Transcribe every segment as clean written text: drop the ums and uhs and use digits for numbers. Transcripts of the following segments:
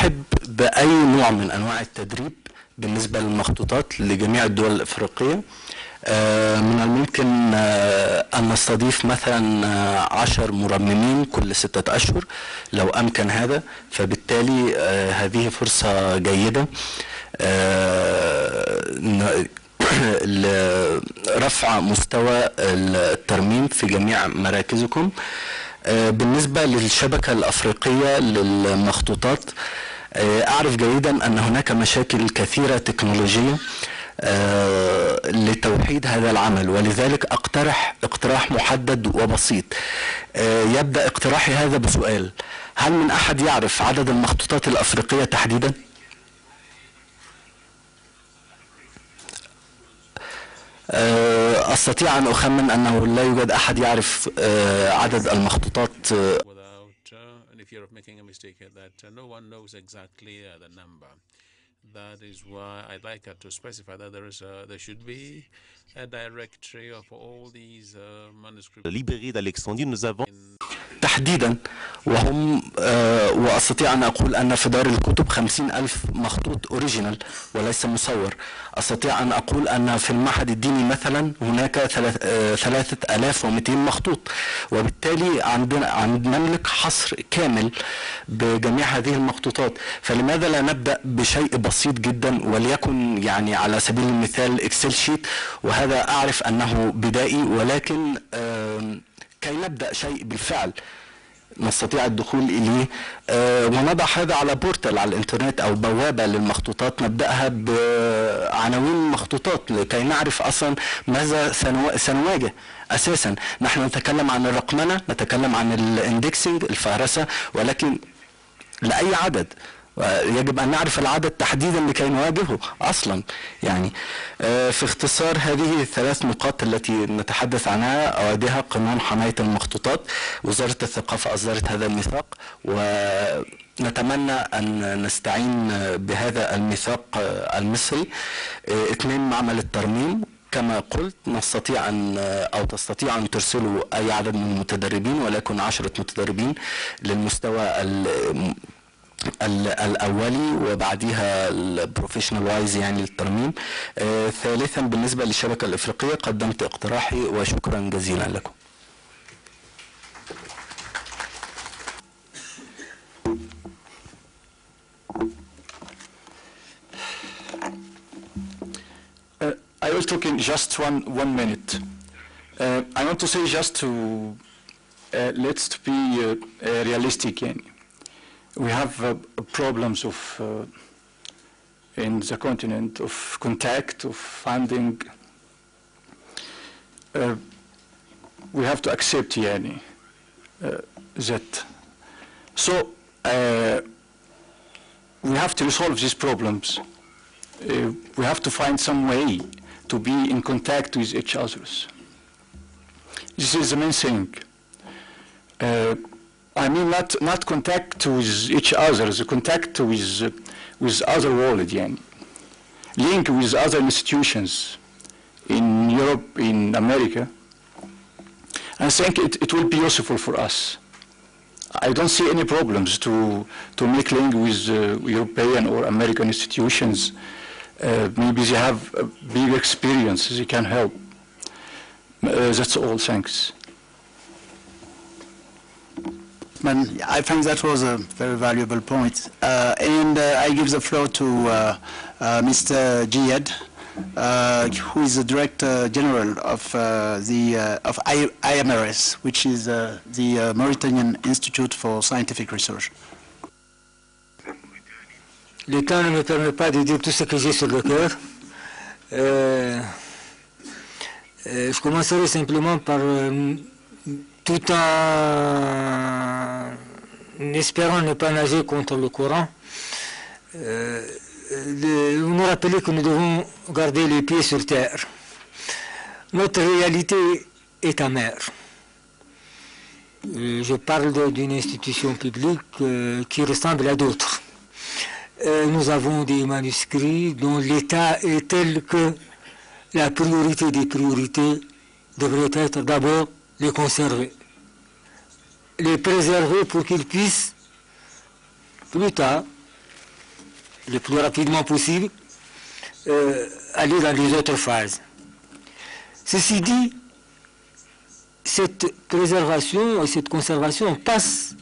نرحب بأي نوع من أنواع التدريب بالنسبة للمخطوطات لجميع الدول الأفريقية. من الممكن أن نستضيف مثلا 10 مرممين كل 6 أشهر لو أمكن هذا، فبالتالي هذه فرصة جيدة لرفع مستوى الترميم في جميع مراكزكم. بالنسبة للشبكة الأفريقية للمخطوطات، أعرف جيدا أن هناك مشاكل كثيرة تكنولوجية لتوحيد هذا العمل، ولذلك أقترح اقتراح محدد وبسيط. يبدأ اقتراحي هذا بسؤال: هل من أحد يعرف عدد المخطوطات الأفريقية تحديدا؟ أستطيع أن أخمن أنه لا يوجد أحد يعرف عدد المخطوطات. That is why I'd like to specify that there should be a directory of all these manuscripts. Librairie d'Alexandrie, nous avons تحديدا، وهم وأستطيع أن أقول أن في دار الكتب 50,000 مخطوط أوريجينال وليس مصور. أستطيع أن أقول أن في المعهد الديني مثلا هناك 3200 مخطوط، وبالتالي نملك حصر كامل بجميع هذه المخطوطات. فلماذا لا نبدأ بشيء بسيط جدا، وليكن يعني على سبيل المثال إكسل شيت، وهذا أعرف أنه بدائي، ولكن كي نبدأ شيء بالفعل نستطيع الدخول إليه ونضع هذا على بورتال على الإنترنت أو بوابة للمخطوطات، نبدأها بعناوين المخطوطات لكي نعرف أصلا ماذا سنواجه. أساسا نحن نتكلم عن الرقمنة، نتكلم عن الاندكسنج الفهرسة، ولكن لأي عدد يجب أن نعرف العدد تحديدا لكي نواجهه أصلا. يعني في اختصار هذه 3 نقاط التي نتحدث عنها. أوديها قانون حماية المخطوطات، وزارة الثقافة أصدرت هذا الميثاق، ونتمنى أن نستعين بهذا الميثاق المصري. 2 معمل الترميم كما قلت، نستطيع أن أو تستطيع أن ترسلوا أي عدد من المتدربين، ولكن 10 متدربين للمستوى الأولي، وبعديها البروفيشنال وايز يعني للترميم. ثالثا بالنسبة للشبكة الإفريقية قدمت اقتراحي، وشكرا جزيلا لكم. I will talk in just one minute. I want to say just to let's be realistic. We have problems of in the continent of contact, of funding. We have to accept that. So we have to resolve these problems. We have to find some way to be in contact with each other. This is the main thing. I mean, not contact with each other, the contact with other world, link with other institutions in Europe, in America. I think it will be useful for us. I don't see any problems to make link with European or American institutions. Maybe they have a big experience, they can help. That's all, thanks. I think that was a very valuable point. And I give the floor to Mr. Jiyad, who is the Director General of IMRS, which is the Mauritanian Institute for Scientific Research. Le temps ne me permet pas de dire tout ce que j'ai sur le cœur. Je commencerai simplement par tout en espérant ne pas nager contre le courant, nous rappeler que nous devons garder les pieds sur terre. Notre réalité est amère. Je parle d'une institution publique qui ressemble à d'autres. Nous avons des manuscrits dont l'état est tel que la priorité des priorités devrait être d'abord les conserver, les préserver pour qu'ils puissent plus tard le plus rapidement possible, aller dans les autres phases. Ceci dit, cette préservation et cette conservation passe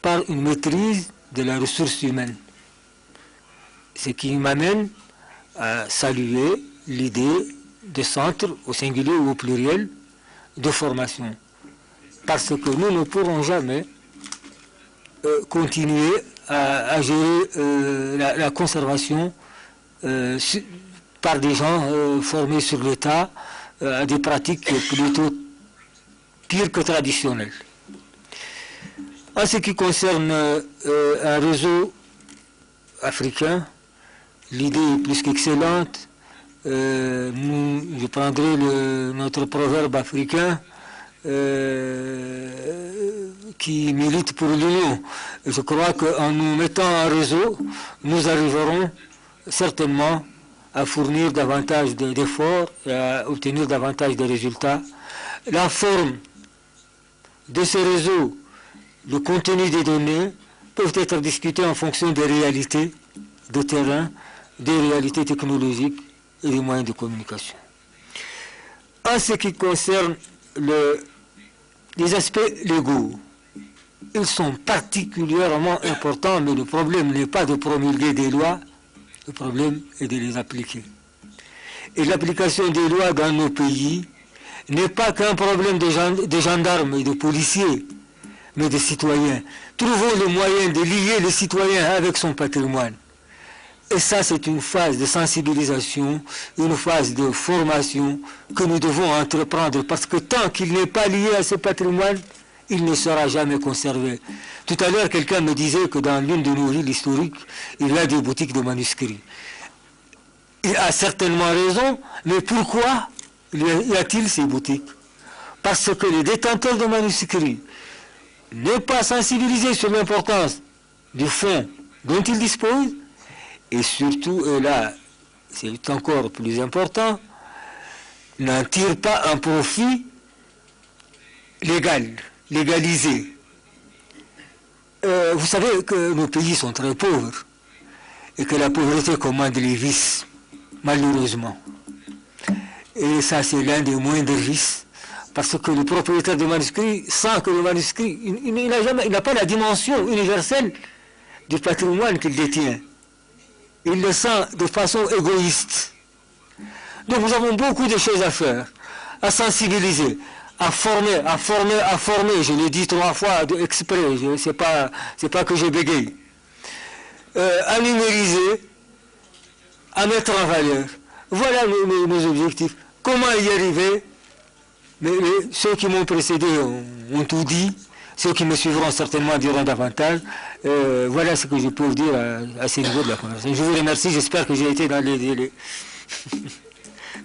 par une maîtrise de la ressource humaine. Ce qui m'amène à saluer l'idée de centres, au singulier ou au pluriel, de formation. Parce que nous ne pourrons jamais continuer à gérer la conservation par des gens formés sur le tas à des pratiques plutôt pires que traditionnelles. En ce qui concerne un réseau africain, l'idée est plus qu'excellente. Je prendrai notre proverbe africain qui milite pour l'union. Je crois qu'en nous mettant en réseau, nous arriverons certainement à fournir davantage d'efforts et à obtenir davantage de résultats. La forme de ces réseaux, le contenu des données peuvent être discutés en fonction des réalités de terrain, des réalités technologiques et des moyens de communication. En ce qui concerne les aspects légaux, ils sont particulièrement importants, mais le problème n'est pas de promulguer des lois, le problème est de les appliquer. Et l'application des lois dans nos pays n'est pas qu'un problème de gendarmes et de policiers, mais des citoyens. Trouvons le moyen de lier le citoyen avec son patrimoine. Et ça, c'est une phase de sensibilisation, une phase de formation que nous devons entreprendre, parce que tant qu'il n'est pas lié à ce patrimoine, il ne sera jamais conservé. Tout à l'heure, quelqu'un me disait que dans l'une de nos villes historiques, il y a des boutiques de manuscrits. Il a certainement raison, mais pourquoi y a-t-il ces boutiques? Parce que les détenteurs de manuscrits n'est pas sensibilisés sur l'importance du fonds dont ils disposent, et surtout, et là, c'est encore plus important, n'en tirent pas un profit légalisé. Vous savez que nos pays sont très pauvres et que la pauvreté commande les vices, malheureusement. Et ça, c'est l'un des moindres vices. Parce que le propriétaire du manuscrit sent que le manuscrit, il n'a pas la dimension universelle du patrimoine qu'il détient. Il le sent de façon égoïste. Donc nous avons beaucoup de choses à faire, à sensibiliser, à former, je l'ai dit 3 fois exprès, c'est pas que je bégaye. À numériser, à mettre en valeur. Voilà nos objectifs. Comment y arriver? Mais ceux qui m'ont précédé ont tout dit, ceux qui me suivront certainement diront davantage. Voilà ce que je peux vous dire à ce niveau de la conversation. Je vous remercie, j'espère que j'ai été dans les délais.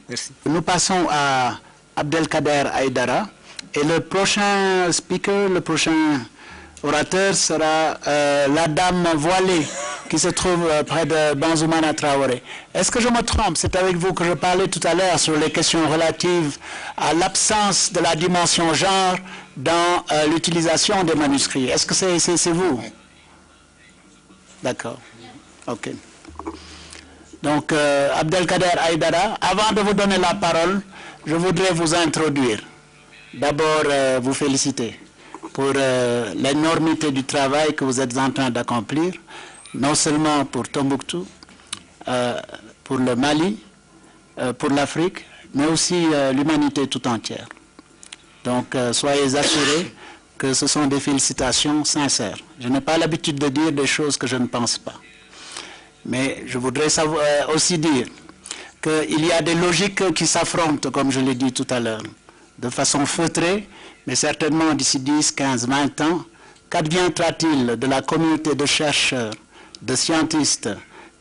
Merci. Nous passons à Abdelkader Aïdara, et le prochain speaker, le prochain orateur sera la dame voilée qui se trouve près de Banzoumana Traoré. Est-ce que je me trompe? C'est avec vous que je parlais tout à l'heure sur les questions relatives à l'absence de la dimension genre dans l'utilisation des manuscrits. Est-ce que c'est vous? D'accord. OK. Donc, Abdelkader Aïdara, avant de vous donner la parole, je voudrais vous introduire. D'abord, vous féliciter pour l'énormité du travail que vous êtes en train d'accomplir, non seulement pour Tombouctou, pour le Mali, pour l'Afrique, mais aussi l'humanité tout entière. Donc, soyez assurés que ce sont des félicitations sincères. Je n'ai pas l'habitude de dire des choses que je ne pense pas. Mais je voudrais aussi dire qu'il y a des logiques qui s'affrontent, comme je l'ai dit tout à l'heure, de façon feutrée, mais certainement d'ici 10, 15, 20 ans, qu'adviendra-t-il de la communauté de chercheurs, de scientistes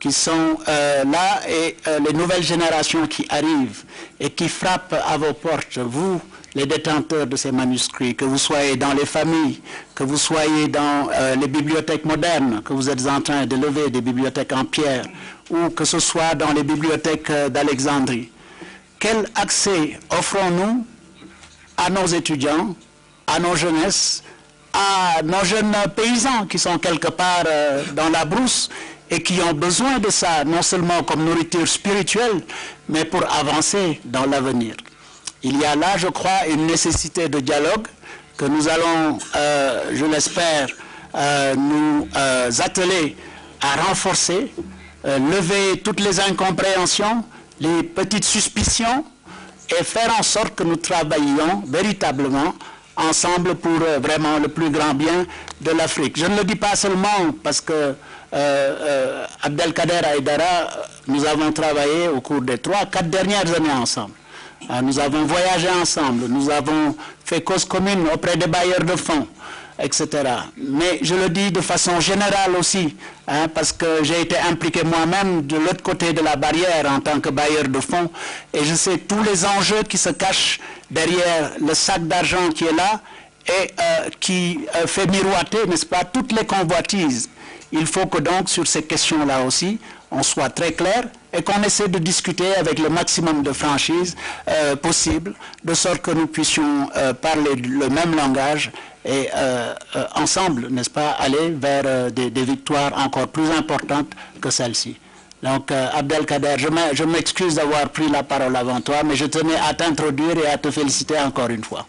qui sont là et les nouvelles générations qui arrivent et qui frappent à vos portes, vous, les détenteurs de ces manuscrits, que vous soyez dans les familles, que vous soyez dans les bibliothèques modernes, que vous êtes en train de lever des bibliothèques en pierre, ou que ce soit dans les bibliothèques d'Alexandrie. Quel accès offrons-nous à nos étudiants, à nos jeunesses, à nos jeunes paysans qui sont quelque part dans la brousse et qui ont besoin de ça, non seulement comme nourriture spirituelle, mais pour avancer dans l'avenir. Il y a là, je crois, une nécessité de dialogue que nous allons, je l'espère, nous atteler à renforcer, lever toutes les incompréhensions, les petites suspicions et faire en sorte que nous travaillions véritablement ensemble pour vraiment le plus grand bien de l'Afrique. Je ne le dis pas seulement parce que Abdelkader Haïdara, nous avons travaillé au cours des 3-4 dernières années ensemble. Nous avons voyagé ensemble, nous avons fait cause commune auprès des bailleurs de fonds, etc. Mais je le dis de façon générale aussi, parce que j'ai été impliqué moi-même de l'autre côté de la barrière en tant que bailleur de fonds, et je sais tous les enjeux qui se cachent derrière le sac d'argent qui est là, et qui fait miroiter, n'est-ce pas, toutes les convoitises. Il faut que donc sur ces questions-là aussi, on soit très clair et qu'on essaie de discuter avec le maximum de franchise possible, de sorte que nous puissions parler le même langage et ensemble, n'est-ce pas, aller vers des victoires encore plus importantes que celle-ci. Donc, Abdelkader, je m'excuse d'avoir pris la parole avant toi, mais je tenais à t'introduire et à te féliciter encore une fois.